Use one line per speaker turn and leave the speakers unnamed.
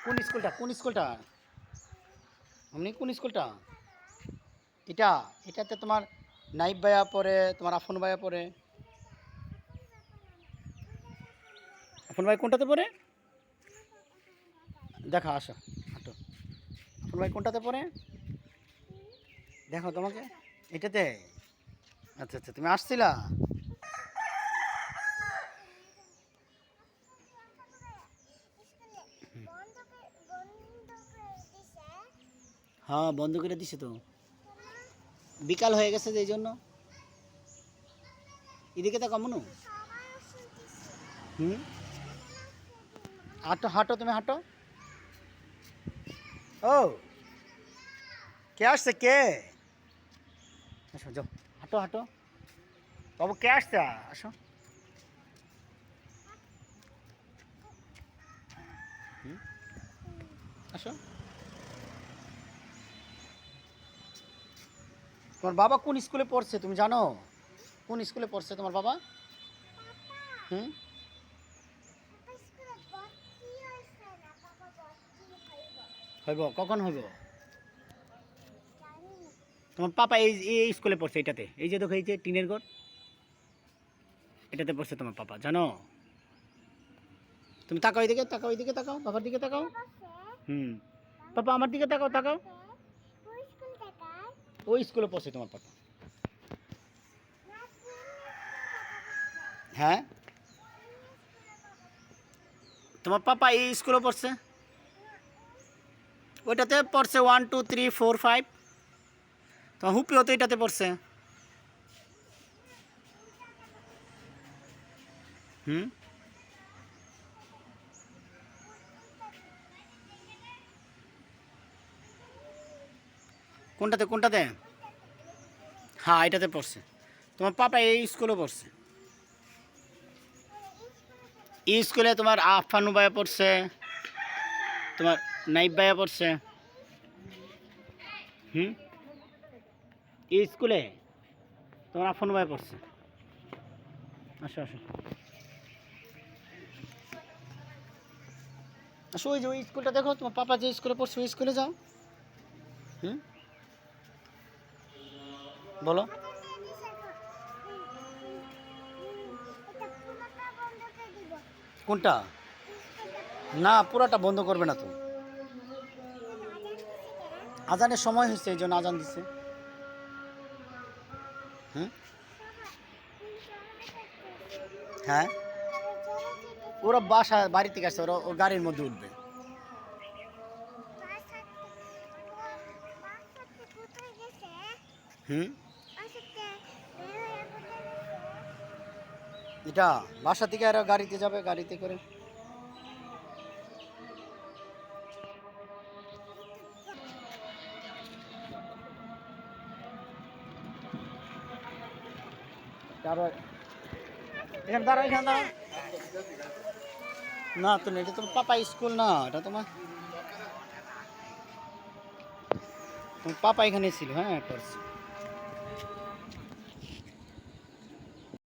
কোন স্কুলটা অমনি কোন স্কুলটা? এটা এটাতে তোমার নাইব ভাইয়া পড়ে, তোমার আফন ভাইয়া পড়ে। আফন ভাই কোনটাতে পড়ে? দেখা আসো, হাঁটো। আফন ভাই কোনটাতে পড়ে দেখো তোমাকে। এটাতে? আচ্ছা আচ্ছা, তুমি আসছিলা? হ্যাঁ, বন্ধ করে দিছে তো, বিকাল হয়ে গেছে যে এই জন্য। এদিকে তো কমনু। হুম, হাঁটো হাঁটো, তুমি হাঁটো। ও, কে আসছে কে? আসো যাও, হাঁটো হাঁটো। বাবু কে আসছে? আসো। হুম, আসো। তোমার বাবা কোন স্কুলে পড়ছে তুমি জানো? কোন স্কুলে পড়ছে তোমার বাবা? হুম, হইব কখন হইব? তোমার পাপা এই এই স্কুলে পড়ছে, এটাতে, এই যে দেখো, এই যে টিনের ঘর, এটাতে পড়ছে তোমার পাপা, জানো? তুমি তাকাও, এইদিকে তাকাও, এইদিকে তাকাও, বাবার দিকে তাকাও। হুম, পাপা আমার দিকে তাকাও, তাকাও। ওই স্কুলে পড়ছে তোমার পাপা। হ্যাঁ, তোমার পাপা এই স্কুলে পড়ছে, ওইটাতে পড়ছে 1 2 3 4 5। তোমার হুপিও তো এটাতে পড়ছে। হুম, কোনটাতে কোনটাতে? হ্যাঁ, এটাতে পড়ছে। তোমার পাপা এই স্কুলে পড়ছে। এই স্কুলে তোমার আফানু ভাইয়া পড়ছে, তোমার নাইব ভাইয়া পড়ছে। হুম, এই স্কুলে তোমার আফানু ভাইয়া পড়ছে। আসো আসো আসো, ওই যে ওই স্কুলটা দেখো, তোমার পাপা যে স্কুলে পড়ছে ওই স্কুলে যাও। হুম, বলো। কোনটা? না, পুরাটা বন্ধ করবে না তো। আজানের সময় হয়েছে, এই জন্য আজান দিচ্ছে। হুম, হ্যাঁ, ওরা বাড়ি থেকে আসছে, ওরা ওর গাড়ির মধ্যে উঠবে। হুম, এটা বাসা থেকে আর গাড়িতে যাবে, গাড়িতে করে। তারপর এখানে দাঁড়াও, এখানে দাঁড়াও। না তো, এটা তোমার পাপা স্কুল না, এটা তোমার পাপা এখানে ছিল, হ্যাঁ পড়ছে।